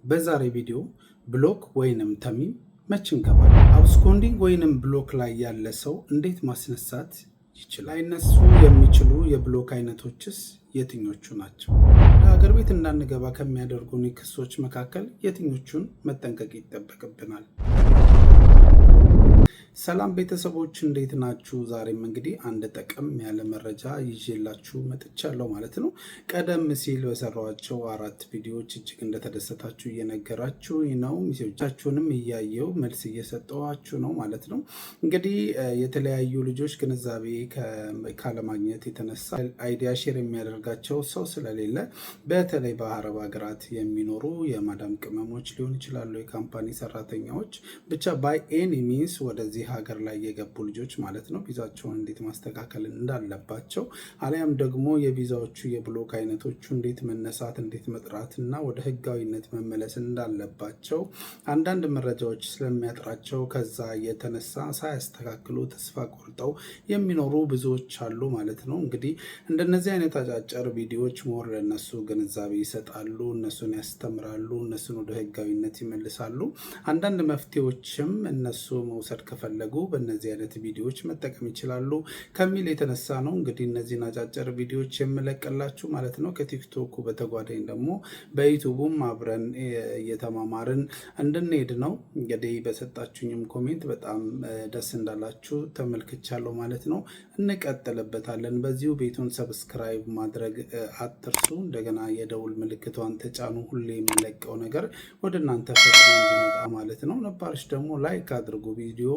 በዛሬ ቪዲዮ ብሎክ ወይንም ተሚም መች እንገባለን? አብስኮንዲንግ ወይንም ብሎክ ላይ ያለ ሰው እንዴት ማስነሳት ይችላል? ላይነሱ የሚችሉ የብሎክ አይነቶችስ የትኞቹ ናቸው? ወደ ሀገር ቤት እንዳንገባ ከሚያደርጉን ክሶች መካከል የትኞቹን መጠንቀቅ ይጠበቅብናል? ሰላም ቤተሰቦች እንዴት ናችሁ? ዛሬም እንግዲህ አንድ ጠቀም ያለ መረጃ ይዤላችሁ መጥቻለሁ ማለት ነው። ቀደም ሲል በሰራኋቸው 4 ቪዲዮዎች እጅግ እንደተደሰታችሁ እየነገራችሁ ነው። ሚሴጆቻችሁንም እያየው መልስ እየሰጠኋችሁ ነው ማለት ነው። እንግዲህ የተለያዩ ልጆች ግንዛቤ ካለማግኘት የተነሳ አይዲያ ሼር የሚያደርጋቸው ሰው ስለሌለ በተለይ በአረብ ሀገራት የሚኖሩ የማዳም ቅመሞች ሊሆን ይችላሉ፣ የካምፓኒ ሰራተኛዎች ብቻ ባይ ኤኒ ሚንስ ወደዚህ ሀገር ላይ የገቡ ልጆች ማለት ነው ቪዛቸውን እንዴት ማስተካከል እንዳለባቸው አሊያም ደግሞ የቪዛዎቹ የብሎክ አይነቶቹ እንዴት መነሳት እንዴት መጥራት እና ወደ ህጋዊነት መመለስ እንዳለባቸው አንዳንድ መረጃዎች ስለሚያጥራቸው ከዛ የተነሳ ሳያስተካክሉ ተስፋ ቆርጠው የሚኖሩ ብዙዎች አሉ ማለት ነው። እንግዲህ እንደነዚህ አይነት አጫጭር ቪዲዮዎች ሞር ለነሱ ግንዛቤ ይሰጣሉ፣ እነሱን ያስተምራሉ፣ እነሱን ወደ ህጋዊነት ይመልሳሉ። አንዳንድ መፍትሄዎችም እነሱ መውሰድ ከፈለጉ በእነዚህ አይነት ቪዲዮዎች መጠቀም ይችላሉ ከሚል የተነሳ ነው እንግዲህ እነዚህን አጫጭር ቪዲዮዎች የምለቅላችሁ ማለት ነው። ከቲክቶኩ በተጓዳኝ ደግሞ በዩቲዩብም አብረን እየተማማርን እንድንሄድ ነው። እንግዲህ በሰጣችሁኝም ኮሜንት በጣም ደስ እንዳላችሁ ተመልክቻለሁ ማለት ነው። እንቀጥልበታለን። በዚሁ ቤቱን ሰብስክራይብ ማድረግ አትርሱ። እንደገና የደውል ምልክቷን ተጫኑ። ሁሌ የሚለቀው ነገር ወደ እናንተ ፈጥኖ እንዲመጣ ማለት ነው። ነባሮች ደግሞ ላይክ አድርጉ ቪዲዮ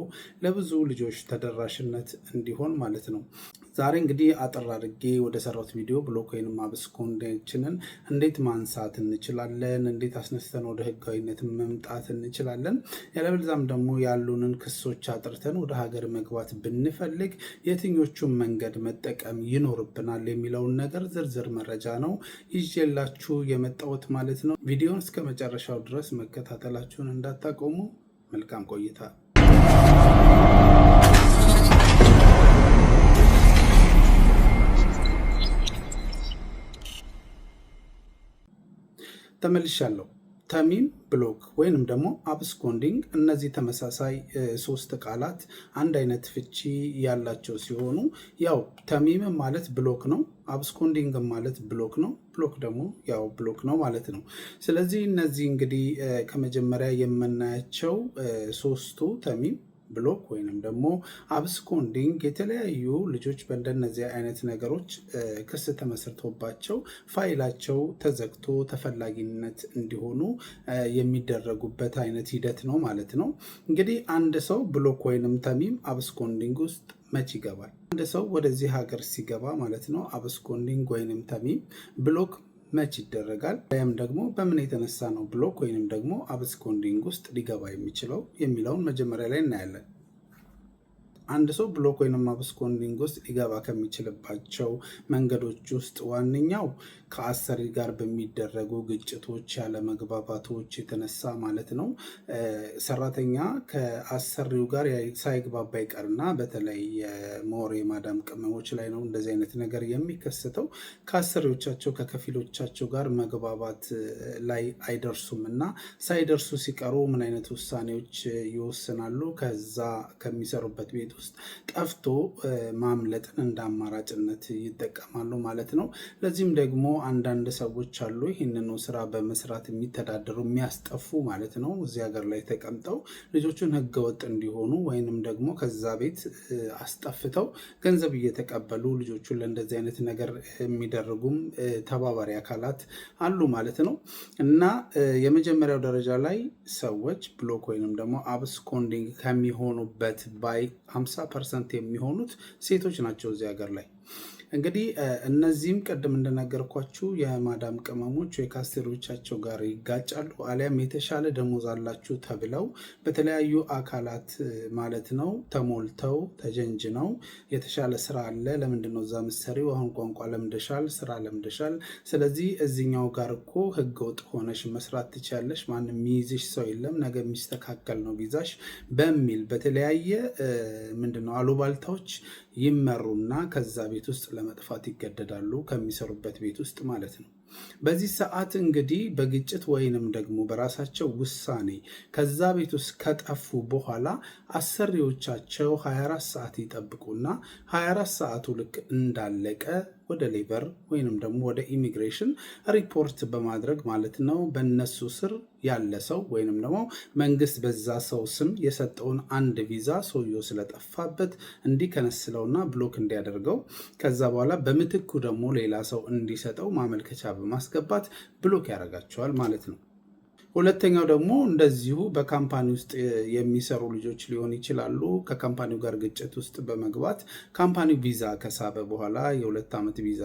ለብዙ ልጆች ተደራሽነት እንዲሆን ማለት ነው። ዛሬ እንግዲህ አጠር አድርጌ ወደ ሰራሁት ቪዲዮ ብሎክ ወይንም አብስኮንዲንግን እንዴት ማንሳት እንችላለን፣ እንዴት አስነስተን ወደ ህጋዊነት መምጣት እንችላለን፣ ያለበለዚያም ደግሞ ያሉንን ክሶች አጥርተን ወደ ሀገር መግባት ብንፈልግ የትኞቹን መንገድ መጠቀም ይኖርብናል የሚለውን ነገር ዝርዝር መረጃ ነው ይዤላችሁ የመጣሁት ማለት ነው። ቪዲዮን እስከ መጨረሻው ድረስ መከታተላችሁን እንዳታቆሙ። መልካም ቆይታ። ተመልሻለሁ። ተሚም ብሎክ ወይንም ደግሞ አብስኮንዲንግ እነዚህ ተመሳሳይ 3 ቃላት አንድ አይነት ፍቺ ያላቸው ሲሆኑ ያው ተሚም ማለት ብሎክ ነው፣ አብስኮንዲንግ ማለት ብሎክ ነው፣ ብሎክ ደግሞ ያው ብሎክ ነው ማለት ነው። ስለዚህ እነዚህ እንግዲህ ከመጀመሪያ የምናያቸው 3ቱ ተሚም ብሎክ ወይንም ደግሞ አብስኮንዲንግ የተለያዩ ልጆች በእንደነዚህ አይነት ነገሮች ክስ ተመስርቶባቸው ፋይላቸው ተዘግቶ ተፈላጊነት እንዲሆኑ የሚደረጉበት አይነት ሂደት ነው ማለት ነው። እንግዲህ አንድ ሰው ብሎክ ወይንም ተሚም አብስኮንዲንግ ውስጥ መች ይገባል? አንድ ሰው ወደዚህ ሀገር ሲገባ ማለት ነው አብስኮንዲንግ ወይንም ተሚም ብሎክ መች ይደረጋል? ወይም ደግሞ በምን የተነሳ ነው ብሎክ ወይንም ደግሞ አብስኮንዲንግ ውስጥ ሊገባ የሚችለው የሚለውን መጀመሪያ ላይ እናያለን። አንድ ሰው ብሎክ ወይንም አብስኮንዲንግ ውስጥ ሊገባ ከሚችልባቸው መንገዶች ውስጥ ዋነኛው ከአሰሪ ጋር በሚደረጉ ግጭቶች፣ ያለመግባባቶች የተነሳ ማለት ነው። ሰራተኛ ከአሰሪው ጋር ሳይግባባ ይቀርና በተለይ የሞር የማዳም ቅመሞች ላይ ነው እንደዚህ አይነት ነገር የሚከሰተው። ከአሰሪዎቻቸው ከከፊሎቻቸው ጋር መግባባት ላይ አይደርሱም እና ሳይደርሱ ሲቀሩ ምን አይነት ውሳኔዎች ይወስናሉ? ከዛ ከሚሰሩበት ቤት ውስጥ ጠፍቶ ማምለጥን እንደ አማራጭነት ይጠቀማሉ ማለት ነው። ለዚህም ደግሞ አንዳንድ ሰዎች አሉ ይህንኑ ስራ በመስራት የሚተዳደሩ የሚያስጠፉ ማለት ነው። እዚህ ሀገር ላይ ተቀምጠው ልጆቹን ህገወጥ እንዲሆኑ ወይንም ደግሞ ከዛ ቤት አስጠፍተው ገንዘብ እየተቀበሉ ልጆቹን ለእንደዚህ አይነት ነገር የሚደረጉም ተባባሪ አካላት አሉ ማለት ነው። እና የመጀመሪያው ደረጃ ላይ ሰዎች ብሎክ ወይንም ደግሞ አብስኮንዲንግ ከሚሆኑበት ባይ 50% የሚሆኑት ሴቶች ናቸው እዚህ ሀገር ላይ። እንግዲህ እነዚህም ቅድም እንደነገርኳችሁ የማዳም ቅመሞች ወይ ከአሰሪዎቻቸው ጋር ይጋጫሉ፣ አሊያም የተሻለ ደሞዝ አላችሁ ተብለው በተለያዩ አካላት ማለት ነው ተሞልተው ተጀንጅነው የተሻለ ስራ አለ፣ ለምንድነው እዛ ምሰሪው? አሁን ቋንቋ ለምደሻል፣ ስራ ለምደሻል፣ ስለዚህ እዚኛው ጋር እኮ ህገወጥ ሆነሽ መስራት ትችያለሽ፣ ማንም የሚይዝሽ ሰው የለም፣ ነገ የሚስተካከል ነው ቪዛሽ በሚል በተለያየ ምንድነው አሉባልታዎች ይመሩና ከዛ ቤት ውስጥ ለመጥፋት ይገደዳሉ፣ ከሚሰሩበት ቤት ውስጥ ማለት ነው። በዚህ ሰዓት እንግዲህ በግጭት ወይንም ደግሞ በራሳቸው ውሳኔ ከዛ ቤት ውስጥ ከጠፉ በኋላ አሰሪዎቻቸው 24 ሰዓት ይጠብቁና 24 ሰዓቱ ልክ እንዳለቀ ወደ ሌበር ወይንም ደግሞ ወደ ኢሚግሬሽን ሪፖርት በማድረግ ማለት ነው በነሱ ስር ያለ ሰው ወይንም ደግሞ መንግስት በዛ ሰው ስም የሰጠውን አንድ ቪዛ ሰውየው ስለጠፋበት እንዲከነስለውና ብሎክ እንዲያደርገው ከዛ በኋላ በምትኩ ደግሞ ሌላ ሰው እንዲሰጠው ማመልከቻ በማስገባት ብሎክ ያደርጋቸዋል ማለት ነው። ሁለተኛው ደግሞ እንደዚሁ በካምፓኒ ውስጥ የሚሰሩ ልጆች ሊሆን ይችላሉ። ከካምፓኒው ጋር ግጭት ውስጥ በመግባት ካምፓኒው ቪዛ ከሳበ በኋላ የ2 ዓመት ቪዛ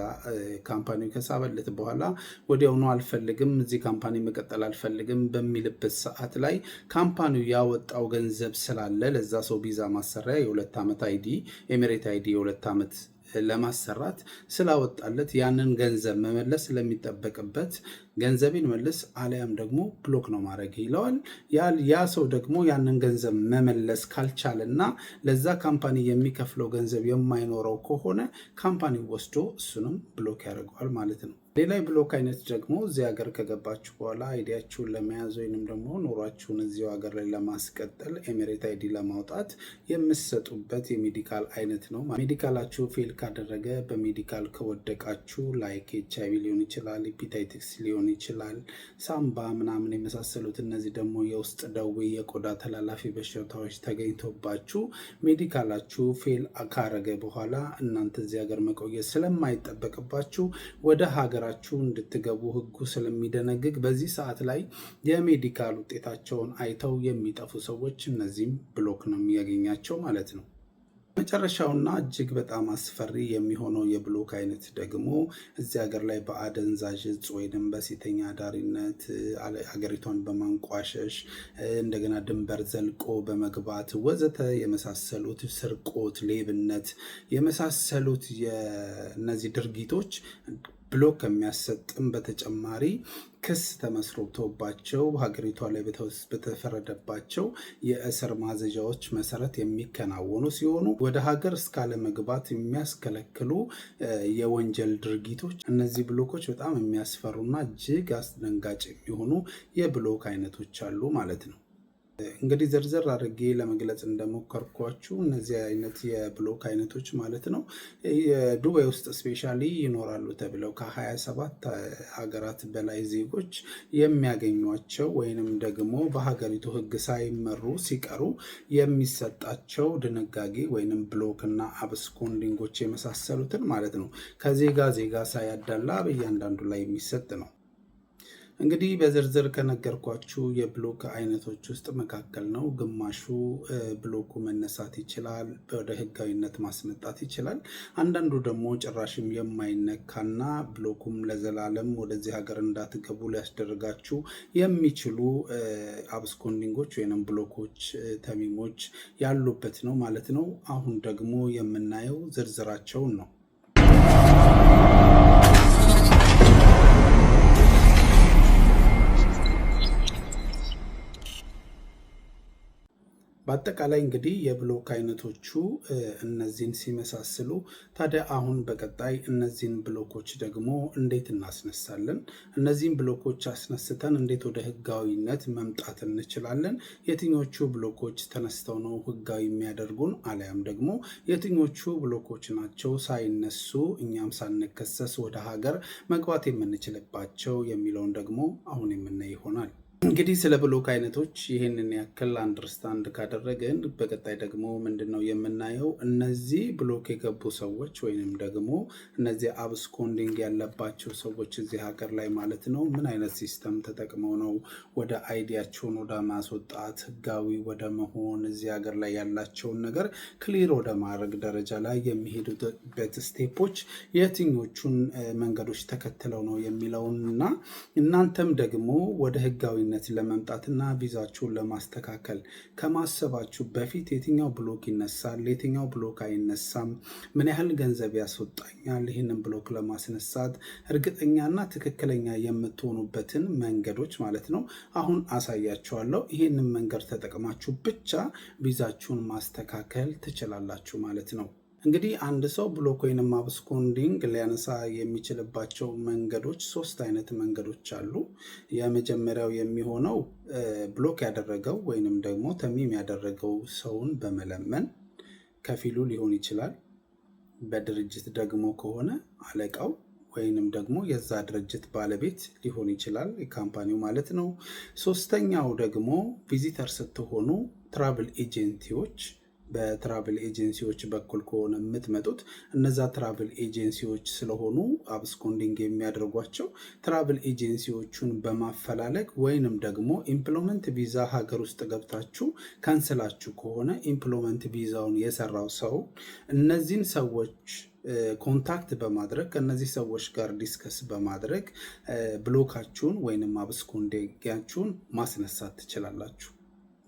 ካምፓኒው ከሳበለት በኋላ ወዲያውኑ አልፈልግም፣ እዚህ ካምፓኒ መቀጠል አልፈልግም በሚልበት ሰዓት ላይ ካምፓኒው ያወጣው ገንዘብ ስላለ ለዛ ሰው ቪዛ ማሰሪያ የ2 ዓመት አይዲ ኤሚሬት አይዲ የ2 ዓመት ለማሰራት ስላወጣለት ያንን ገንዘብ መመለስ ስለሚጠበቅበት ገንዘቤን መልስ አሊያም ደግሞ ብሎክ ነው ማድረግ ይለዋል። ያ ሰው ደግሞ ያንን ገንዘብ መመለስ ካልቻለና ለዛ ካምፓኒ የሚከፍለው ገንዘብ የማይኖረው ከሆነ ካምፓኒው ወስዶ እሱንም ብሎክ ያደርገዋል ማለት ነው። ሌላ የብሎክ አይነት ደግሞ እዚህ ሀገር ከገባችሁ በኋላ አይዲያችሁን ለመያዝ ወይንም ደግሞ ኑሯችሁን እዚሁ ሀገር ላይ ለማስቀጠል ኤሚሬት አይዲ ለማውጣት የምትሰጡበት የሜዲካል አይነት ነው። ሜዲካላችሁ ፌል ካደረገ በሜዲካል ከወደቃችሁ ላይክ HIV ሊሆን ይችላል፣ ሄፓታይቲስ ሊሆን ይችላል፣ ሳምባ ምናምን የመሳሰሉት እነዚህ ደግሞ የውስጥ ደዌ የቆዳ ተላላፊ በሽታዎች ተገኝቶባችሁ ሜዲካላችሁ ፌል ካረገ በኋላ እናንተ እዚህ ሀገር መቆየት ስለማይጠበቅባችሁ ወደ ሀገራችሁ እንድትገቡ ህጉ ስለሚደነግግ በዚህ ሰዓት ላይ የሜዲካል ውጤታቸውን አይተው የሚጠፉ ሰዎች እነዚህም ብሎክ ነው የሚያገኛቸው ማለት ነው። መጨረሻውና እጅግ በጣም አስፈሪ የሚሆነው የብሎክ አይነት ደግሞ እዚህ ሀገር ላይ በአደንዛዥ እጽ ወይም በሴተኛ አዳሪነት ሀገሪቷን በማንቋሸሽ እንደገና ድንበር ዘልቆ በመግባት ወዘተ የመሳሰሉት ስርቆት፣ ሌብነት የመሳሰሉት የእነዚህ ድርጊቶች ብሎክ ከሚያሰጥም በተጨማሪ ክስ ተመስርቶባቸው ሀገሪቷ ላይ በተፈረደባቸው የእስር ማዘዣዎች መሰረት የሚከናወኑ ሲሆኑ ወደ ሀገር እስካለመግባት የሚያስከለክሉ የወንጀል ድርጊቶች እነዚህ ብሎኮች በጣም የሚያስፈሩና እጅግ አስደንጋጭ የሚሆኑ የብሎክ አይነቶች አሉ ማለት ነው። እንግዲህ ዝርዝር አድርጌ ለመግለጽ እንደሞከርኳችሁ እነዚህ አይነት የብሎክ አይነቶች ማለት ነው የዱባይ ውስጥ ስፔሻሊ ይኖራሉ ተብለው ከ27 ሀገራት በላይ ዜጎች የሚያገኟቸው ወይንም ደግሞ በሀገሪቱ ሕግ ሳይመሩ ሲቀሩ የሚሰጣቸው ድንጋጌ ወይንም ብሎክ እና አብስኮንዲንጎች የመሳሰሉትን ማለት ነው ከዜጋ ዜጋ ሳያዳላ በእያንዳንዱ ላይ የሚሰጥ ነው። እንግዲህ በዝርዝር ከነገርኳችሁ የብሎክ አይነቶች ውስጥ መካከል ነው። ግማሹ ብሎኩ መነሳት ይችላል፣ ወደ ህጋዊነት ማስመጣት ይችላል። አንዳንዱ ደግሞ ጭራሽም የማይነካና ብሎኩም ለዘላለም ወደዚህ ሀገር እንዳትገቡ ሊያስደርጋችሁ የሚችሉ አብስኮንዲንጎች ወይም ብሎኮች፣ ተሚሞች ያሉበት ነው ማለት ነው። አሁን ደግሞ የምናየው ዝርዝራቸውን ነው። በአጠቃላይ እንግዲህ የብሎክ አይነቶቹ እነዚህን ሲመሳስሉ፣ ታዲያ አሁን በቀጣይ እነዚህን ብሎኮች ደግሞ እንዴት እናስነሳለን? እነዚህን ብሎኮች አስነስተን እንዴት ወደ ህጋዊነት መምጣት እንችላለን? የትኞቹ ብሎኮች ተነስተው ነው ህጋዊ የሚያደርጉን? አሊያም ደግሞ የትኞቹ ብሎኮች ናቸው ሳይነሱ እኛም ሳንከሰስ ወደ ሀገር መግባት የምንችልባቸው የሚለውን ደግሞ አሁን የምናይ ይሆናል። እንግዲህ ስለ ብሎክ አይነቶች ይህንን ያክል አንደርስታንድ ካደረግን በቀጣይ ደግሞ ምንድነው የምናየው? እነዚህ ብሎክ የገቡ ሰዎች ወይንም ደግሞ እነዚህ አብስኮንዲንግ ያለባቸው ሰዎች እዚህ ሀገር ላይ ማለት ነው ምን አይነት ሲስተም ተጠቅመው ነው ወደ አይዲያቸውን ወደ ማስወጣት ህጋዊ ወደ መሆን እዚህ ሀገር ላይ ያላቸውን ነገር ክሊር ወደ ማድረግ ደረጃ ላይ የሚሄዱበት ስቴፖች የትኞቹን መንገዶች ተከትለው ነው የሚለውንና እናንተም ደግሞ ወደ ህጋዊ ለመምጣትና ቪዛችሁን ለማስተካከል ከማሰባችሁ በፊት የትኛው ብሎክ ይነሳል፣ የትኛው ብሎክ አይነሳም፣ ምን ያህል ገንዘብ ያስወጣኛል፣ ይህንን ብሎክ ለማስነሳት እርግጠኛና ትክክለኛ የምትሆኑበትን መንገዶች ማለት ነው አሁን አሳያችኋለሁ። ይህንን መንገድ ተጠቅማችሁ ብቻ ቪዛችሁን ማስተካከል ትችላላችሁ ማለት ነው። እንግዲህ አንድ ሰው ብሎክ ወይንም አብስኮንዲንግ ሊያነሳ የሚችልባቸው መንገዶች 3 አይነት መንገዶች አሉ። የመጀመሪያው የሚሆነው ብሎክ ያደረገው ወይንም ደግሞ ተሚም ያደረገው ሰውን በመለመን ከፊሉ ሊሆን ይችላል። በድርጅት ደግሞ ከሆነ አለቃው ወይንም ደግሞ የዛ ድርጅት ባለቤት ሊሆን ይችላል፣ የካምፓኒው ማለት ነው። ሶስተኛው ደግሞ ቪዚተር ስትሆኑ ትራቭል ኤጀንሲዎች፣ በትራቭል ኤጀንሲዎች በኩል ከሆነ የምትመጡት እነዛ ትራቭል ኤጀንሲዎች ስለሆኑ አብስኮንዲንግ የሚያደርጓቸው ትራቭል ኤጀንሲዎቹን በማፈላለግ ወይንም ደግሞ ኢምፕሎይመንት ቪዛ ሀገር ውስጥ ገብታችሁ ካንስላችሁ ከሆነ ኢምፕሎይመንት ቪዛውን የሰራው ሰው እነዚህን ሰዎች ኮንታክት በማድረግ ከእነዚህ ሰዎች ጋር ዲስከስ በማድረግ ብሎካችሁን ወይንም አብስኮንዲንጋችሁን ማስነሳት ትችላላችሁ።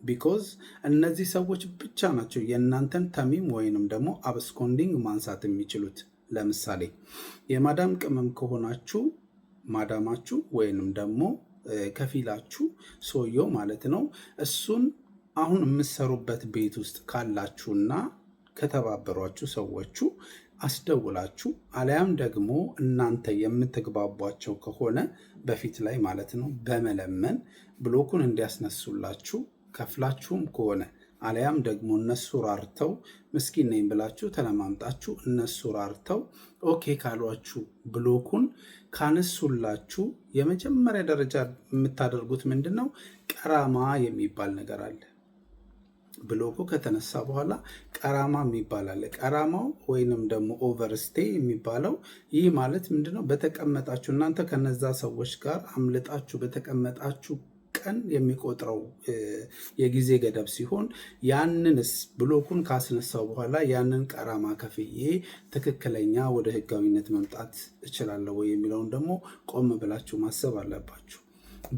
ቢኮዝ እነዚህ ሰዎች ብቻ ናቸው የእናንተን ተሚም ወይንም ደግሞ አብስኮንዲንግ ማንሳት የሚችሉት። ለምሳሌ የማዳም ቅመም ከሆናችሁ ማዳማችሁ ወይንም ደግሞ ከፊላችሁ ሰውየው ማለት ነው፣ እሱን አሁን የምትሰሩበት ቤት ውስጥ ካላችሁና ከተባበሯችሁ ሰዎቹ አስደውላችሁ አሊያም ደግሞ እናንተ የምትግባቧቸው ከሆነ በፊት ላይ ማለት ነው በመለመን ብሎኩን እንዲያስነሱላችሁ ከፍላችሁም ከሆነ አሊያም ደግሞ እነሱ ራርተው ምስኪን ነኝ ብላችሁ ተለማምጣችሁ እነሱ ራርተው ኦኬ ካሏችሁ ብሎኩን ካነሱላችሁ የመጀመሪያ ደረጃ የምታደርጉት ምንድን ነው? ቀራማ የሚባል ነገር አለ። ብሎኩ ከተነሳ በኋላ ቀራማ የሚባል አለ። ቀራማው ወይንም ደግሞ ኦቨርስቴ የሚባለው ይህ ማለት ምንድነው? በተቀመጣችሁ እናንተ ከነዛ ሰዎች ጋር አምልጣችሁ በተቀመጣችሁ ቀን የሚቆጥረው የጊዜ ገደብ ሲሆን ያንንስ ብሎኩን ካስነሳው በኋላ ያንን ቀራማ ከፍዬ ትክክለኛ ወደ ህጋዊነት መምጣት እችላለሁ ወይ የሚለውን ደግሞ ቆም ብላችሁ ማሰብ አለባችሁ።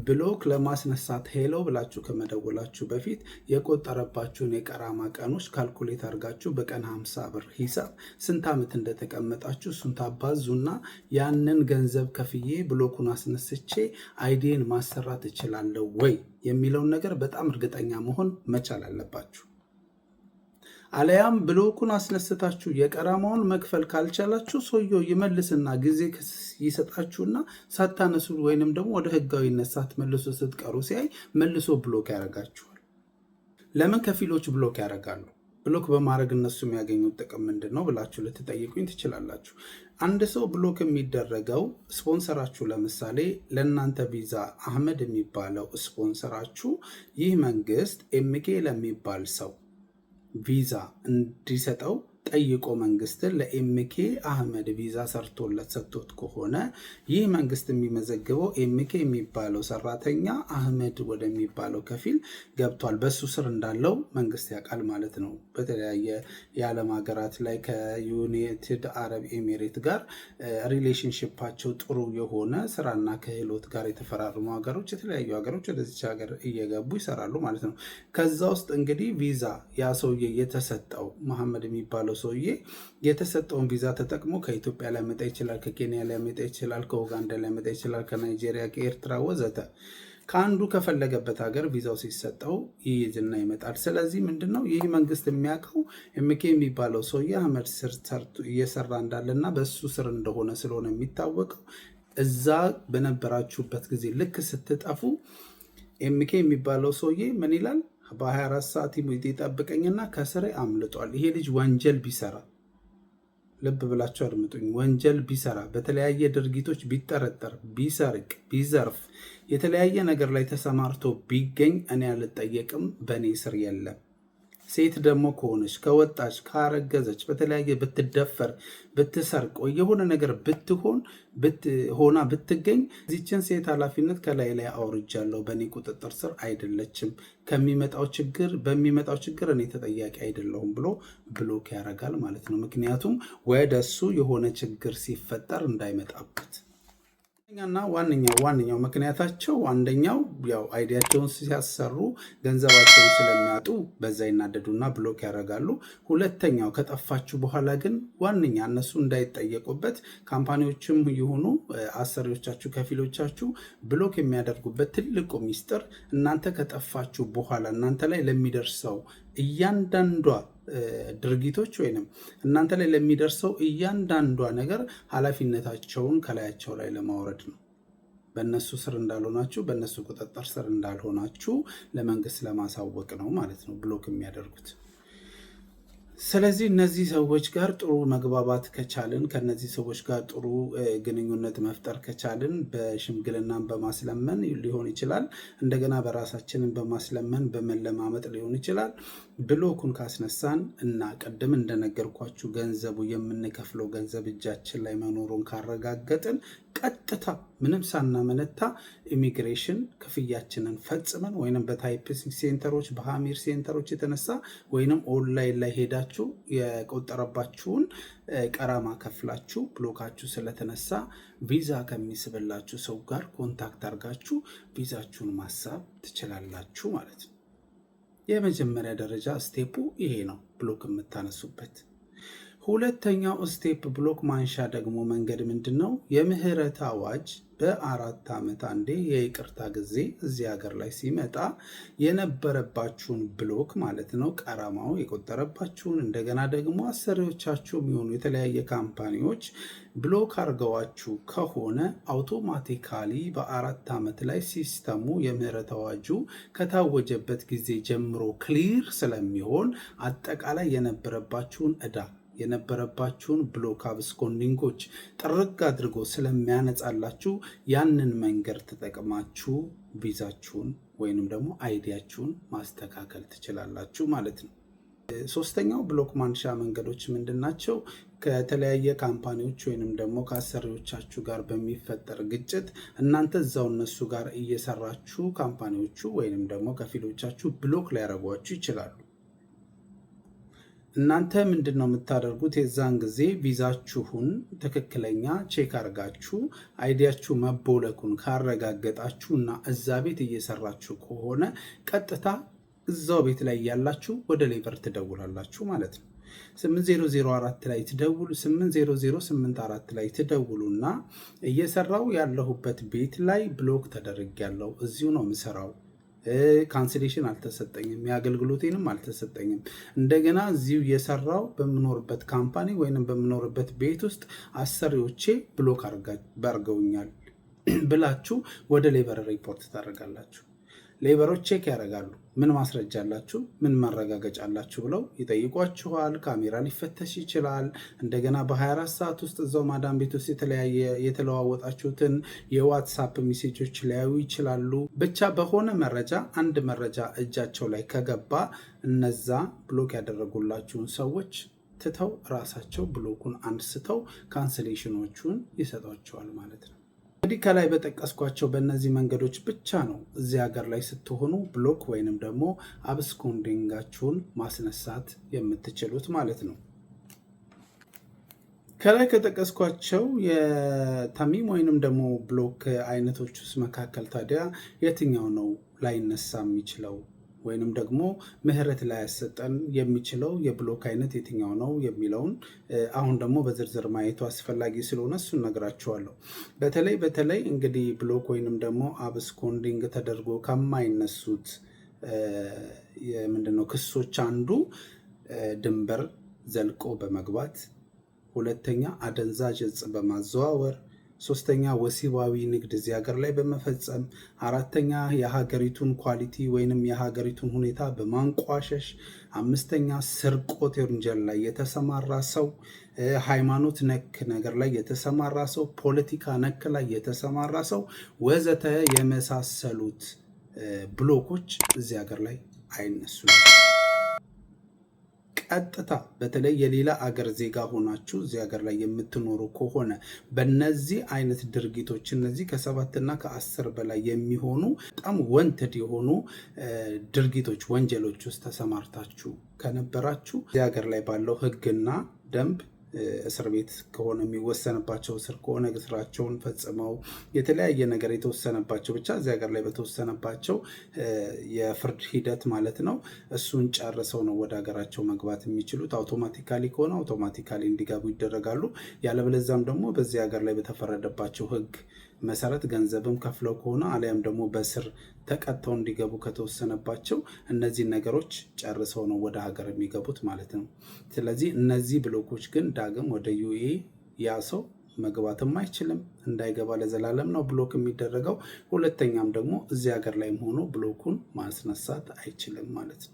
ብሎክ ለማስነሳት ሄሎ ብላችሁ ከመደወላችሁ በፊት የቆጠረባችሁን የቀራማ ቀኖች ካልኩሌት አድርጋችሁ በቀን 50 ብር ሂሳብ ስንት ዓመት እንደተቀመጣችሁ እሱን ታባዙና ያንን ገንዘብ ከፍዬ ብሎኩን አስነስቼ አይዲን ማሰራት እችላለሁ ወይ የሚለውን ነገር በጣም እርግጠኛ መሆን መቻል አለባችሁ። አለያም ብሎኩን አስነስታችሁ የቀራማውን መክፈል ካልቻላችሁ ሰውየው ይመልስና ጊዜ ይሰጣችሁና ሳታነሱ ወይንም ደግሞ ወደ ህጋዊነት ሳትመልሱ ስትቀሩ ሲያይ መልሶ ብሎክ ያደርጋችኋል። ለምን ከፊሎች ብሎክ ያደርጋሉ? ብሎክ በማድረግ እነሱ የሚያገኙት ጥቅም ምንድን ነው ብላችሁ ልትጠይቁኝ ትችላላችሁ። አንድ ሰው ብሎክ የሚደረገው ስፖንሰራችሁ፣ ለምሳሌ ለእናንተ ቪዛ አህመድ የሚባለው ስፖንሰራችሁ ይህ መንግስት ኤምኬ ለሚባል ሰው ቪዛ እንዲሰጠው ጠይቆ መንግስትን ለኤምኬ አህመድ ቪዛ ሰርቶለት ሰጥቶት ከሆነ ይህ መንግስት የሚመዘግበው ኤምኬ የሚባለው ሰራተኛ አህመድ ወደሚባለው ከፊል ገብቷል፣ በሱ ስር እንዳለው መንግስት ያውቃል ማለት ነው። በተለያየ የዓለም ሀገራት ላይ ከዩናይትድ አረብ ኤሚሬት ጋር ሪሌሽንሽፓቸው ጥሩ የሆነ ስራና ክህሎት ጋር የተፈራረሙ ሀገሮች፣ የተለያዩ ሀገሮች ወደዚች ሀገር እየገቡ ይሰራሉ ማለት ነው። ከዛ ውስጥ እንግዲህ ቪዛ ያ ሰውዬ የተሰጠው መሐመድ የሚባለው ሰውዬ የተሰጠውን ቪዛ ተጠቅሞ ከኢትዮጵያ ሊያመጣ ይችላል፣ ከኬንያ ሊያመጣ ይችላል፣ ከኡጋንዳ ሊያመጣ ይችላል፣ ከናይጄሪያ፣ ከኤርትራ ወዘተ። ከአንዱ ከፈለገበት ሀገር ቪዛው ሲሰጠው ይይዝና ይመጣል። ስለዚህ ምንድነው ይህ መንግስት የሚያውቀው ኤምኬ የሚባለው ሰውዬ አህመድ ስር እየሰራ እንዳለና በሱ ስር እንደሆነ ስለሆነ የሚታወቀው እዛ በነበራችሁበት ጊዜ ልክ ስትጠፉ ኤምኬ የሚባለው ሰውዬ ምን ይላል? በ24 ሰዓት ይጠብቀኝና ከስሬ አምልጧል። ይሄ ልጅ ወንጀል ቢሰራ፣ ልብ ብላችሁ አድምጡኝ፣ ወንጀል ቢሰራ፣ በተለያየ ድርጊቶች ቢጠረጠር፣ ቢሰርቅ፣ ቢዘርፍ፣ የተለያየ ነገር ላይ ተሰማርቶ ቢገኝ እኔ አልጠየቅም፣ በእኔ ስር የለም። ሴት ደግሞ ከሆነች ከወጣች ካረገዘች በተለያየ ብትደፈር ብትሰርቅ የሆነ ነገር ሆና ብትገኝ እዚችን ሴት ኃላፊነት ከላይ ላይ አውርጃለሁ፣ በእኔ ቁጥጥር ስር አይደለችም፣ በሚመጣው ችግር እኔ ተጠያቂ አይደለሁም ብሎ ብሎክ ያደርጋል ማለት ነው። ምክንያቱም ወደሱ የሆነ ችግር ሲፈጠር እንዳይመጣበት። እና ዋነኛው ምክንያታቸው አንደኛው ያው አይዲያቸውን ሲያሰሩ ገንዘባቸውን ስለሚያጡ በዛ ይናደዱና ብሎክ ያደርጋሉ። ሁለተኛው ከጠፋችሁ በኋላ ግን ዋነኛ እነሱ እንዳይጠየቁበት ካምፓኒዎችም ይሁኑ አሰሪዎቻችሁ፣ ከፊሎቻችሁ ብሎክ የሚያደርጉበት ትልቁ ሚስጥር እናንተ ከጠፋችሁ በኋላ እናንተ ላይ ለሚደርሰው እያንዳንዷ ድርጊቶች ወይንም እናንተ ላይ ለሚደርሰው እያንዳንዷ ነገር ኃላፊነታቸውን ከላያቸው ላይ ለማውረድ ነው። በእነሱ ስር እንዳልሆናችሁ፣ በእነሱ ቁጥጥር ስር እንዳልሆናችሁ ለመንግስት ለማሳወቅ ነው ማለት ነው ብሎክ የሚያደርጉት። ስለዚህ እነዚህ ሰዎች ጋር ጥሩ መግባባት ከቻልን፣ ከነዚህ ሰዎች ጋር ጥሩ ግንኙነት መፍጠር ከቻልን በሽምግልናን በማስለመን ሊሆን ይችላል። እንደገና በራሳችንን በማስለመን በመለማመጥ ሊሆን ይችላል። ብሎኩን ካስነሳን እና ቅድም እንደነገርኳችሁ ገንዘቡ የምንከፍለው ገንዘብ እጃችን ላይ መኖሩን ካረጋገጥን ቀጥታ ምንም ሳናመነታ ኢሚግሬሽን ክፍያችንን ፈጽመን ወይንም በታይፒንግ ሴንተሮች በሀሚር ሴንተሮች የተነሳ ወይንም ኦንላይን ላይ ሄዳችሁ የቆጠረባችሁን ቀራማ ከፍላችሁ ብሎካችሁ ስለተነሳ ቪዛ ከሚስብላችሁ ሰው ጋር ኮንታክት አድርጋችሁ ቪዛችሁን ማሳብ ትችላላችሁ ማለት ነው። የመጀመሪያ ደረጃ ስቴፑ ይሄ ነው፣ ብሎክ የምታነሱበት። ሁለተኛው ስቴፕ ብሎክ ማንሻ ደግሞ መንገድ ምንድን ነው? የምህረት አዋጅ በ4 ዓመት አንዴ የይቅርታ ጊዜ እዚህ ሀገር ላይ ሲመጣ የነበረባችሁን ብሎክ ማለት ነው፣ ቀረማው የቆጠረባችሁን፣ እንደገና ደግሞ አሰሪዎቻችሁ የሚሆኑ የተለያየ ካምፓኒዎች ብሎክ አድርገዋችሁ ከሆነ አውቶማቲካሊ በ4 ዓመት ላይ ሲስተሙ የምህረት አዋጁ ከታወጀበት ጊዜ ጀምሮ ክሊር ስለሚሆን አጠቃላይ የነበረባችሁን ዕዳ የነበረባችሁን ብሎክ አብስኮንዲንጎች ጥርግ አድርጎ ስለሚያነጻላችሁ ያንን መንገድ ተጠቅማችሁ ቪዛችሁን ወይንም ደግሞ አይዲያችሁን ማስተካከል ትችላላችሁ ማለት ነው። ሶስተኛው ብሎክ ማንሻ መንገዶች ምንድን ናቸው? ከተለያየ ካምፓኒዎች ወይንም ደግሞ ከአሰሪዎቻችሁ ጋር በሚፈጠር ግጭት እናንተ እዛው እነሱ ጋር እየሰራችሁ ካምፓኒዎቹ ወይንም ደግሞ ከፊሎቻችሁ ብሎክ ሊያደርጓችሁ ይችላሉ። እናንተ ምንድን ነው የምታደርጉት? የዛን ጊዜ ቪዛችሁን ትክክለኛ ቼክ አድርጋችሁ አይዲያችሁ መቦለኩን ካረጋገጣችሁ እና እዛ ቤት እየሰራችሁ ከሆነ ቀጥታ እዛው ቤት ላይ ያላችሁ ወደ ሌበር ትደውላላችሁ ማለት ነው። 8004 ላይ ትደውሉ 80084 ላይ ትደውሉና እየሰራው ያለሁበት ቤት ላይ ብሎክ ተደርጌያለሁ፣ እዚሁ ነው የምሰራው፣ ካንስሌሽን አልተሰጠኝም፣ የአገልግሎቴንም አልተሰጠኝም፣ እንደገና እዚሁ እየሰራው በምኖርበት ካምፓኒ ወይንም በምኖርበት ቤት ውስጥ አሰሪዎቼ ብሎክ አድርገውኛል ብላችሁ ወደ ሌበር ሪፖርት ታደርጋላችሁ። ሌበሮች ቼክ ያደርጋሉ። ምን ማስረጃ አላችሁ፣ ምን ማረጋገጫ አላችሁ ብለው ይጠይቋችኋል። ካሜራ ሊፈተሽ ይችላል። እንደገና በ24 ሰዓት ውስጥ እዛው ማዳም ቤት ውስጥ የተለዋወጣችሁትን የዋትሳፕ ሜሴጆች ሊያዩ ይችላሉ። ብቻ በሆነ መረጃ አንድ መረጃ እጃቸው ላይ ከገባ እነዛ ብሎክ ያደረጉላችሁን ሰዎች ትተው ራሳቸው ብሎኩን አንስተው ካንስሌሽኖቹን ይሰጧቸዋል ማለት ነው። እንግዲህ ከላይ በጠቀስኳቸው በእነዚህ መንገዶች ብቻ ነው እዚህ ሀገር ላይ ስትሆኑ ብሎክ ወይንም ደግሞ አብስኮንዲንጋችሁን ማስነሳት የምትችሉት ማለት ነው። ከላይ ከጠቀስኳቸው የተሚም ወይንም ደግሞ ብሎክ አይነቶች ውስጥ መካከል ታዲያ የትኛው ነው ላይነሳ የሚችለው ወይንም ደግሞ ምህረት ላይ ያሰጠን የሚችለው የብሎክ አይነት የትኛው ነው የሚለውን አሁን ደግሞ በዝርዝር ማየቱ አስፈላጊ ስለሆነ እሱን ነግራችኋለሁ። በተለይ እንግዲህ ብሎክ ወይንም ደግሞ አብስኮንዲንግ ተደርጎ ከማይነሱት ምንድነው ክሶች አንዱ ድንበር ዘልቆ በመግባት፣ ሁለተኛ አደንዛዥ እጽ በማዘዋወር፣ ሶስተኛ ወሲባዊ ንግድ እዚህ ሀገር ላይ በመፈጸም፣ አራተኛ የሀገሪቱን ኳሊቲ ወይንም የሀገሪቱን ሁኔታ በማንቋሸሽ፣ አምስተኛ ስርቆት ወንጀል ላይ የተሰማራ ሰው፣ ሃይማኖት ነክ ነገር ላይ የተሰማራ ሰው፣ ፖለቲካ ነክ ላይ የተሰማራ ሰው ወዘተ የመሳሰሉት ብሎኮች እዚህ ሀገር ላይ አይነሱም። ቀጥታ በተለይ የሌላ አገር ዜጋ ሆናችሁ እዚህ ሀገር ላይ የምትኖሩ ከሆነ በነዚህ አይነት ድርጊቶች እነዚህ ከ7 እና ከ10 በላይ የሚሆኑ በጣም ወንትድ የሆኑ ድርጊቶች ወንጀሎች ውስጥ ተሰማርታችሁ ከነበራችሁ እዚህ ሀገር ላይ ባለው ሕግና ደንብ እስር ቤት ከሆነ የሚወሰንባቸው እስር ከሆነ እስራቸውን ፈጽመው የተለያየ ነገር የተወሰነባቸው ብቻ እዚህ ሀገር ላይ በተወሰነባቸው የፍርድ ሂደት ማለት ነው እሱን ጨርሰው ነው ወደ ሀገራቸው መግባት የሚችሉት። አውቶማቲካሊ ከሆነ አውቶማቲካሊ እንዲገቡ ይደረጋሉ። ያለበለዚያም ደግሞ በዚህ ሀገር ላይ በተፈረደባቸው ህግ መሰረት ገንዘብም ከፍለው ከሆነ አሊያም ደግሞ በስር ተቀጥተው እንዲገቡ ከተወሰነባቸው እነዚህን ነገሮች ጨርሰው ነው ወደ ሀገር የሚገቡት ማለት ነው። ስለዚህ እነዚህ ብሎኮች ግን ዳግም ወደ ዩኤ ያ ሰው መግባትም አይችልም። እንዳይገባ ለዘላለም ነው ብሎክ የሚደረገው። ሁለተኛም ደግሞ እዚህ ሀገር ላይም ሆኖ ብሎኩን ማስነሳት አይችልም ማለት ነው።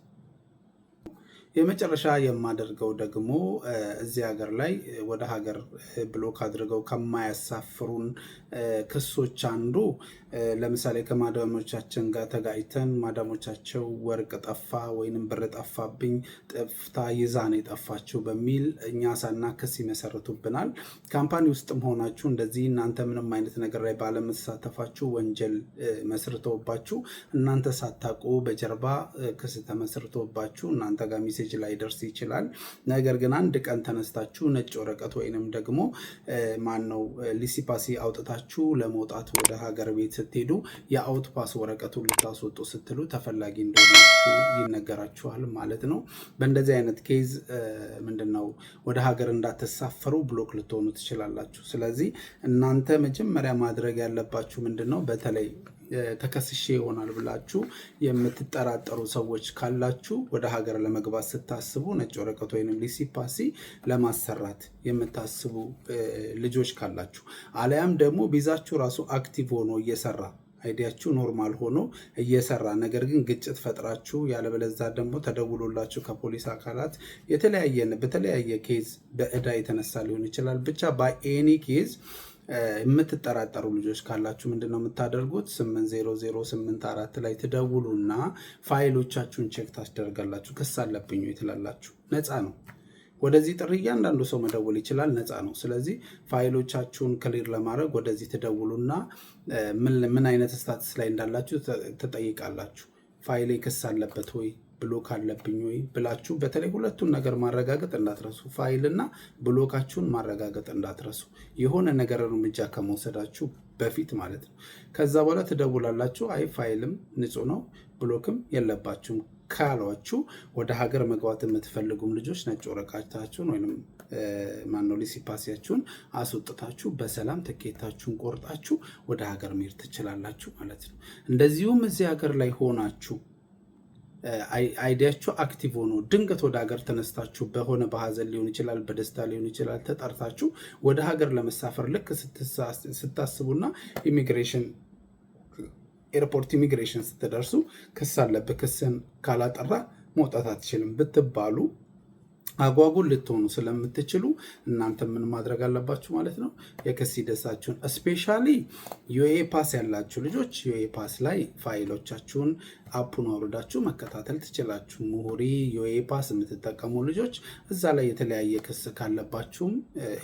የመጨረሻ የማደርገው ደግሞ እዚህ ሀገር ላይ ወደ ሀገር ብሎክ አድርገው ከማያሳፍሩን ክሶች አንዱ ለምሳሌ ከማዳሞቻችን ጋር ተጋጭተን ማዳሞቻቸው ወርቅ ጠፋ ወይንም ብር ጠፋብኝ፣ ጠፍታ ይዛ ነው የጠፋችው በሚል እኛ ሳና ክስ ይመሰርቱብናል። ካምፓኒ ውስጥም ሆናችሁ እንደዚህ እናንተ ምንም አይነት ነገር ላይ ባለመሳተፋችሁ ወንጀል መስርተውባችሁ እናንተ ሳታውቁ በጀርባ ክስ ተመስርቶባችሁ እናንተ ጋር ሜሴጅ ላይ ደርስ ይችላል። ነገር ግን አንድ ቀን ተነስታችሁ ነጭ ወረቀት ወይንም ደግሞ ማነው ሊሲፓሲ አውጥታችሁ ለመውጣት ወደ ሀገር ቤት ስትሄዱ የአውት ፓስ ወረቀቱን ልታስወጡ ስትሉ ተፈላጊ እንደሆናችሁ ይነገራችኋል ማለት ነው። በእንደዚህ አይነት ኬዝ ምንድነው ወደ ሀገር እንዳትሳፈሩ ብሎክ ልትሆኑ ትችላላችሁ። ስለዚህ እናንተ መጀመሪያ ማድረግ ያለባችሁ ምንድነው በተለይ ተከስሼ ይሆናል ብላችሁ የምትጠራጠሩ ሰዎች ካላችሁ ወደ ሀገር ለመግባት ስታስቡ ነጭ ወረቀት ወይንም ሊሲፓሲ ለማሰራት የምታስቡ ልጆች ካላችሁ አለያም ደግሞ ቪዛችሁ ራሱ አክቲቭ ሆኖ እየሰራ አይዲያችሁ ኖርማል ሆኖ እየሰራ ነገር ግን ግጭት ፈጥራችሁ ያለበለዛ ደግሞ ተደውሎላችሁ ከፖሊስ አካላት በተለያየ ኬዝ በእዳ የተነሳ ሊሆን ይችላል። ብቻ በኤኒ ኬዝ የምትጠራጠሩ ልጆች ካላችሁ ምንድነው የምታደርጉት? 80084 ላይ ትደውሉና ፋይሎቻችሁን ቼክ ታስደርጋላችሁ። ክስ አለብኝ ትላላችሁ። ነፃ ነው። ወደዚህ ጥሪ እያንዳንዱ ሰው መደወል ይችላል። ነፃ ነው። ስለዚህ ፋይሎቻችሁን ክሊር ለማድረግ ወደዚህ ትደውሉና ምን አይነት ስታትስ ላይ እንዳላችሁ ትጠይቃላችሁ። ፋይሌ ክስ አለበት ወይ ብሎክ አለብኝ ወይ ብላችሁ በተለይ ሁለቱን ነገር ማረጋገጥ እንዳትረሱ። ፋይልና ብሎካችሁን ማረጋገጥ እንዳትረሱ፣ የሆነ ነገር እርምጃ ከመውሰዳችሁ በፊት ማለት ነው። ከዛ በኋላ ትደውላላችሁ። አይ ፋይልም ንጹህ ነው ብሎክም የለባችሁም ካሏችሁ ወደ ሀገር መግባት የምትፈልጉም ልጆች ነጭ ወረቀታችሁን ወይም ማነው ሊሲፓሲያችሁን አስወጥታችሁ በሰላም ትኬታችሁን ቆርጣችሁ ወደ ሀገር መሄድ ትችላላችሁ ማለት ነው። እንደዚሁም እዚህ ሀገር ላይ ሆናችሁ አይዲያችሁ አክቲቭ ሆኖ ድንገት ወደ ሀገር ተነስታችሁ በሆነ በሀዘን ሊሆን ይችላል፣ በደስታ ሊሆን ይችላል፣ ተጠርታችሁ ወደ ሀገር ለመሳፈር ልክ ስታስቡና ኢሚግሬሽን ኤርፖርት ኢሚግሬሽን ስትደርሱ ክስ አለብህ ክስን ካላጠራ መውጣት አትችልም ብትባሉ አጓጉል ልትሆኑ ስለምትችሉ እናንተ ምን ማድረግ አለባችሁ ማለት ነው? የክስ ሂደታችሁን ስፔሻሊ ዩኤ ፓስ ያላችሁ ልጆች ዩኤ ፓስ ላይ ፋይሎቻችሁን አፑን አውርዳችሁ መከታተል ትችላችሁ። ሙሁሪ ዩኤ ፓስ የምትጠቀሙ ልጆች እዛ ላይ የተለያየ ክስ ካለባችሁም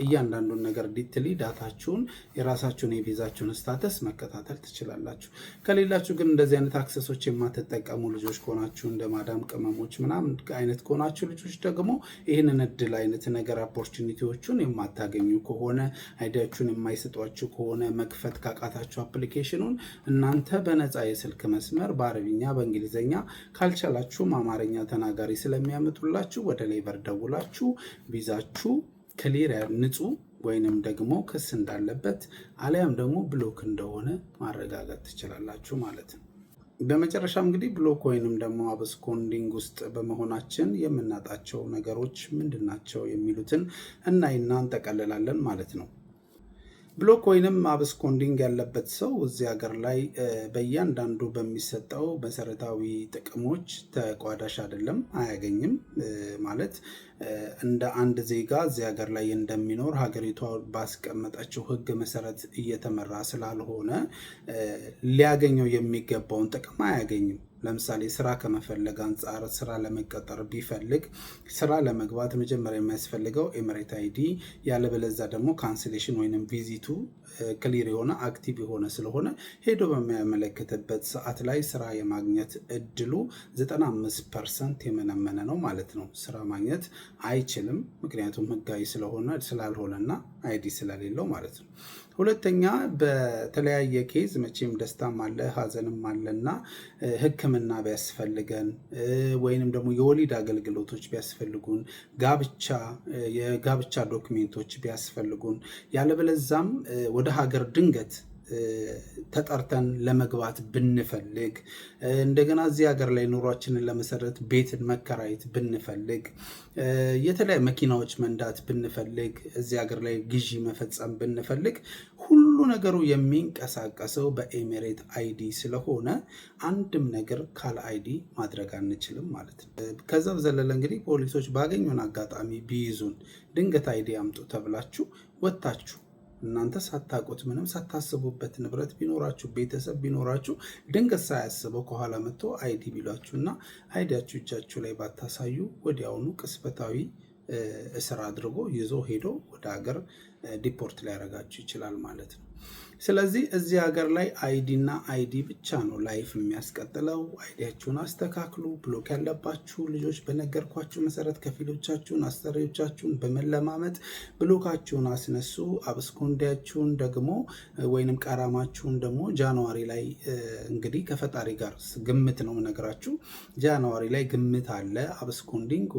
እያንዳንዱን ነገር ዲትሊ ዳታችሁን የራሳችሁን የቪዛችሁን ስታተስ መከታተል ትችላላችሁ። ከሌላችሁ ግን እንደዚህ አይነት አክሰሶች የማትጠቀሙ ልጆች ከሆናችሁ እንደ ማዳም ቅመሞች ምናምን አይነት ከሆናችሁ ልጆች ደግሞ ይህንን እድል አይነት ነገር ኦፖርቹኒቲዎቹን የማታገኙ ከሆነ አይዲያችሁን የማይሰጧችሁ ከሆነ መክፈት ካቃታችሁ አፕሊኬሽኑን እናንተ በነፃ የስልክ መስመር በአረብኛ በእንግሊዝኛ ካልቻላችሁም አማርኛ ተናጋሪ ስለሚያመጡላችሁ ወደ ሌበር ደውላችሁ ቪዛችሁ ክሊር ንጹህ ወይንም ደግሞ ክስ እንዳለበት አሊያም ደግሞ ብሎክ እንደሆነ ማረጋገጥ ትችላላችሁ ማለት ነው። በመጨረሻ እንግዲህ ብሎክ ወይንም ደግሞ አብስኮንዲንግ ውስጥ በመሆናችን የምናጣቸው ነገሮች ምንድናቸው የሚሉትን እናይና እንጠቀልላለን ማለት ነው። ብሎክ ወይንም አብስኮንዲንግ ያለበት ሰው እዚህ ሀገር ላይ በእያንዳንዱ በሚሰጠው መሰረታዊ ጥቅሞች ተቋዳሽ አይደለም፣ አያገኝም ማለት እንደ አንድ ዜጋ እዚህ ሀገር ላይ እንደሚኖር ሀገሪቷ ባስቀመጠችው ሕግ መሰረት እየተመራ ስላልሆነ ሊያገኘው የሚገባውን ጥቅም አያገኝም። ለምሳሌ ስራ ከመፈለግ አንጻር ስራ ለመቀጠር ቢፈልግ ስራ ለመግባት መጀመሪያ የሚያስፈልገው ኤምሬት አይዲ ያለበለዛ ደግሞ ካንስሌሽን ወይንም ቪዚቱ ክሊር የሆነ አክቲቭ የሆነ ስለሆነ ሄዶ በሚያመለክትበት ሰዓት ላይ ስራ የማግኘት እድሉ 95% የመነመነ ነው ማለት ነው። ስራ ማግኘት አይችልም፣ ምክንያቱም ህጋዊ ስላልሆነና አይዲ ስለሌለው ማለት ነው። ሁለተኛ በተለያየ ኬዝ መቼም ደስታም አለ ሀዘንም አለና ሕክምና ቢያስፈልገን ወይንም ደግሞ የወሊድ አገልግሎቶች ቢያስፈልጉን የጋብቻ ዶክሜንቶች ቢያስፈልጉን ያለበለዛም ወደ ሀገር ድንገት ተጠርተን ለመግባት ብንፈልግ፣ እንደገና እዚህ ሀገር ላይ ኑሯችንን ለመሰረት ቤትን መከራየት ብንፈልግ፣ የተለያዩ መኪናዎች መንዳት ብንፈልግ፣ እዚህ ሀገር ላይ ግዢ መፈጸም ብንፈልግ ሁሉ ነገሩ የሚንቀሳቀሰው በኤሜሬት አይዲ ስለሆነ አንድም ነገር ካለ አይዲ ማድረግ አንችልም ማለት ነው። ከዛ በዘለለ እንግዲህ ፖሊሶች ባገኙን አጋጣሚ ቢይዙን ድንገት አይዲ አምጡ ተብላችሁ ወጥታችሁ እናንተ ሳታውቁት ምንም ሳታስቡበት ንብረት ቢኖራችሁ ቤተሰብ ቢኖራችሁ ድንገት ሳያስበው ከኋላ መጥቶ አይዲ ቢሏችሁና አይዲያችሁ እጃችሁ ላይ ባታሳዩ ወዲያውኑ ቅስበታዊ እስር አድርጎ ይዞ ሄዶ ወደ ሀገር ዲፖርት ሊያደርጋችሁ ይችላል ማለት ነው። ስለዚህ እዚህ ሀገር ላይ አይዲ እና አይዲ ብቻ ነው ላይፍ የሚያስቀጥለው። አይዲያችሁን አስተካክሉ። ብሎክ ያለባችሁ ልጆች በነገርኳችሁ መሰረት ከፊሎቻችሁን አሰሪዎቻችሁን በመለማመጥ ብሎካችሁን አስነሱ። አብስኮንዳያችሁን ደግሞ ወይንም ቀራማችሁን ደግሞ ጃንዋሪ ላይ እንግዲህ ከፈጣሪ ጋር ግምት ነው ነገራችሁ። ጃንዋሪ ላይ ግምት አለ። አብስኮንዲንግ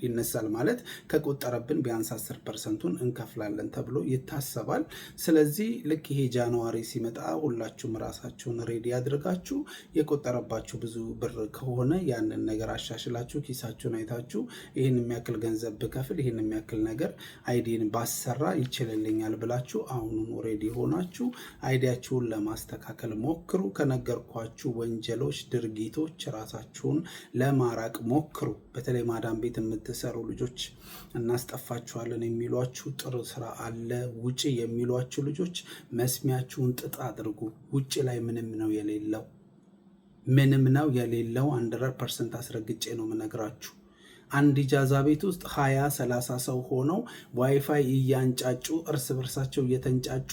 ይነሳል ማለት ከቆጠረብን ቢያንስ 10%ን እንከፍላለን ተብሎ ይታሰባል። ስለዚህ ልክ ይሄ ጃንዋሪ ሲመጣ ሁላችሁም ራሳችሁን ሬዲ አድርጋችሁ የቆጠረባችሁ ብዙ ብር ከሆነ ያንን ነገር አሻሽላችሁ ኪሳችሁን አይታችሁ ይህን የሚያክል ገንዘብ ብከፍል ይህን የሚያክል ነገር አይዲን ባሰራ ይችልልኛል ብላችሁ አሁኑን ሬዲ ሆናችሁ አይዲያችሁን ለማስተካከል ሞክሩ። ከነገርኳችሁ ወንጀሎች፣ ድርጊቶች ራሳችሁን ለማራቅ ሞክሩ። በተለይ ማዳም ቤት የምትሰሩ ልጆች እናስጠፋችኋለን የሚሏችሁ ጥሩ ስራ አለ ውጪ የሚሏችሁ ልጆች መስሚያችሁን ጥጥ አድርጉ። ውጪ ላይ ምንም ነው የሌለው 100% አስረግጬ ነው የምነግራችሁ። አንድ ኢጃዛ ቤት ውስጥ 20-30 ሰው ሆነው ዋይፋይ እያንጫጩ እርስ በርሳቸው እየተንጫጩ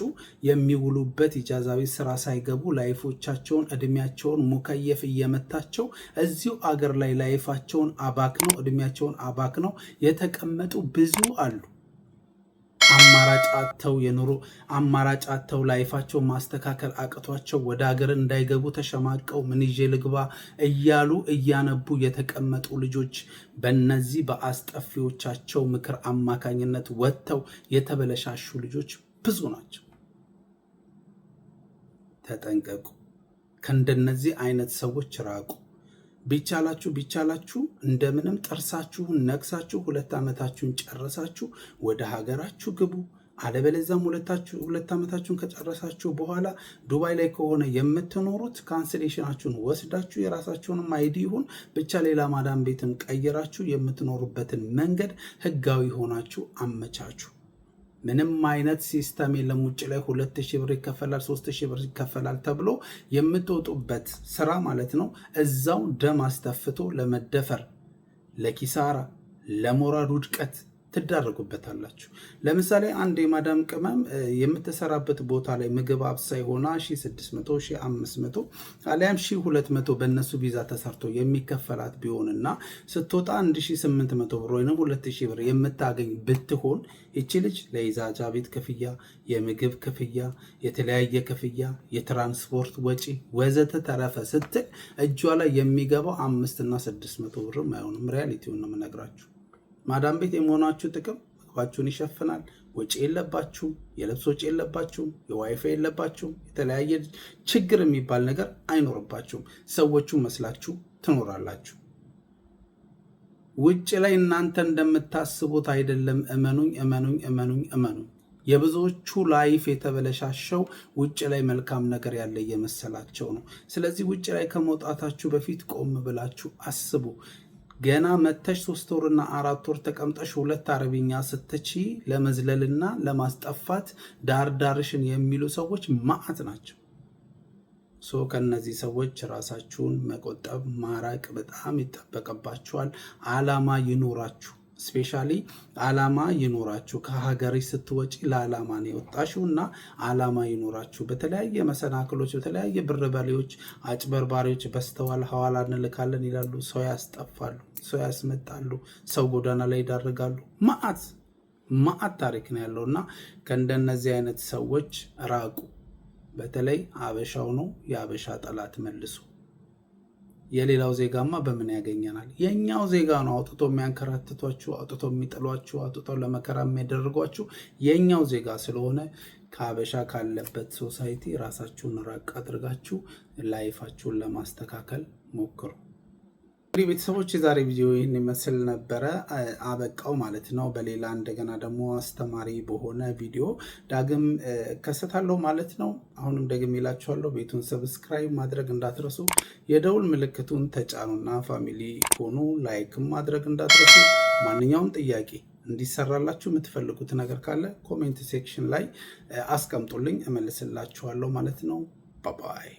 የሚውሉበት ኢጃዛ ቤት ስራ ሳይገቡ ላይፎቻቸውን እድሜያቸውን ሙከየፍ እየመታቸው እዚሁ አገር ላይ ላይፋቸውን አባክነው እድሜያቸውን አባክነው የተቀመጡ ብዙ አሉ። አማራጭ አጥተው ላይፋቸው ማስተካከል አቅቷቸው ወደ ሀገር እንዳይገቡ ተሸማቀው ምን ይዤ ልግባ እያሉ እያነቡ የተቀመጡ ልጆች በነዚህ በአስጠፊዎቻቸው ምክር አማካኝነት ወጥተው የተበለሻሹ ልጆች ብዙ ናቸው። ተጠንቀቁ። ከእንደነዚህ አይነት ሰዎች ራቁ። ቢቻላችሁ እንደምንም ጥርሳችሁን ነክሳችሁ 2 ዓመታችሁን ጨረሳችሁ ወደ ሀገራችሁ ግቡ። አለበለዚያም 2 ዓመታችሁን ከጨረሳችሁ በኋላ ዱባይ ላይ ከሆነ የምትኖሩት ካንስሌሽናችሁን ወስዳችሁ የራሳችሁንም አይዲ ይሁን ብቻ ሌላ ማዳም ቤትን ቀይራችሁ የምትኖሩበትን መንገድ ህጋዊ ሆናችሁ አመቻቹ። ምንም አይነት ሲስተም የለም። ውጭ ላይ 2000 ብር ይከፈላል 3000 ብር ይከፈላል ተብሎ የምትወጡበት ስራ ማለት ነው። እዛው ደም አስተፍቶ ለመደፈር፣ ለኪሳራ፣ ለሞራል ውድቀት ትዳረጉበታላችሁ። ለምሳሌ አንድ የማዳም ቅመም የምትሰራበት ቦታ ላይ ምግብ አብሳይ ሆና 1600 1500 አሊያም 1200 በእነሱ ቪዛ ተሰርቶ የሚከፈላት ቢሆንና ስትወጣ 1800 ብር ወይም 2000 ብር የምታገኝ ብትሆን እቺ ልጅ ለኢጃዛ ቤት ክፍያ፣ የምግብ ክፍያ፣ የተለያየ ክፍያ፣ የትራንስፖርት ወጪ ወዘተ ተረፈ ስትል እጇ ላይ የሚገባው 500 እና 600 ብር አይሆንም። ሪያሊቲውን ነው የምነግራችሁ። ማዳም ቤት የመሆናችሁ ጥቅም ምግባችሁን ይሸፍናል። ወጪ የለባችሁም፣ የልብስ ወጪ የለባችሁም፣ የዋይፋይ የለባችሁም፣ የተለያየ ችግር የሚባል ነገር አይኖርባችሁም። ሰዎቹ መስላችሁ ትኖራላችሁ። ውጭ ላይ እናንተ እንደምታስቡት አይደለም። እመኑኝ። የብዙዎቹ ላይፍ የተበለሻሸው ውጭ ላይ መልካም ነገር ያለ እየመሰላቸው ነው። ስለዚህ ውጭ ላይ ከመውጣታችሁ በፊት ቆም ብላችሁ አስቡ። ገና መተሽ 3 ወርና 4 ወር ተቀምጠሽ 2 አረብኛ ስትቺ ለመዝለልና ለማስጠፋት ዳርዳርሽን የሚሉ ሰዎች ማዕት ናቸው። ከነዚህ ሰዎች ራሳችሁን መቆጠብ ማራቅ በጣም ይጠበቅባችኋል። አላማ ይኖራችሁ። ስፔሻሊ አላማ ይኖራችሁ። ከሀገርሽ ስትወጪ ለአላማ ነው የወጣሽው እና አላማ ይኖራችሁ። በተለያየ መሰናክሎች፣ በተለያየ ብር በሌዎች፣ አጭበርባሪዎች በስተዋል ሐዋላ እንልካለን ይላሉ። ሰው ያስጠፋሉ፣ ሰው ያስመጣሉ፣ ሰው ጎዳና ላይ ይዳርጋሉ። ማአት ታሪክ ነው ያለው እና ከእንደነዚህ አይነት ሰዎች ራቁ። በተለይ አበሻው ነው የአበሻ ጠላት መልሱ። የሌላው ዜጋማ በምን ያገኘናል? የኛው ዜጋ ነው አውጥቶ የሚያንከራትቷችሁ፣ አውጥቶ የሚጥሏችሁ፣ አውጥቶ ለመከራ የሚያደርጓችሁ የኛው ዜጋ ስለሆነ ከሀበሻ ካለበት ሶሳይቲ ራሳችሁን ራቅ አድርጋችሁ ላይፋችሁን ለማስተካከል ሞክሩ። እንግዲህ ቤተሰቦች የዛሬ ቪዲዮ ይህን ይመስል ነበረ፣ አበቃው ማለት ነው። በሌላ እንደገና ደግሞ አስተማሪ በሆነ ቪዲዮ ዳግም ከሰታለሁ ማለት ነው። አሁንም ደግሜ እላችኋለሁ ቤቱን ሰብስክራይብ ማድረግ እንዳትረሱ፣ የደውል ምልክቱን ተጫኑና ፋሚሊ ሆኑ፣ ላይክም ማድረግ እንዳትረሱ። ማንኛውም ጥያቄ እንዲሰራላችሁ የምትፈልጉት ነገር ካለ ኮሜንት ሴክሽን ላይ አስቀምጡልኝ፣ እመልስላችኋለሁ ማለት ነው። ባባይ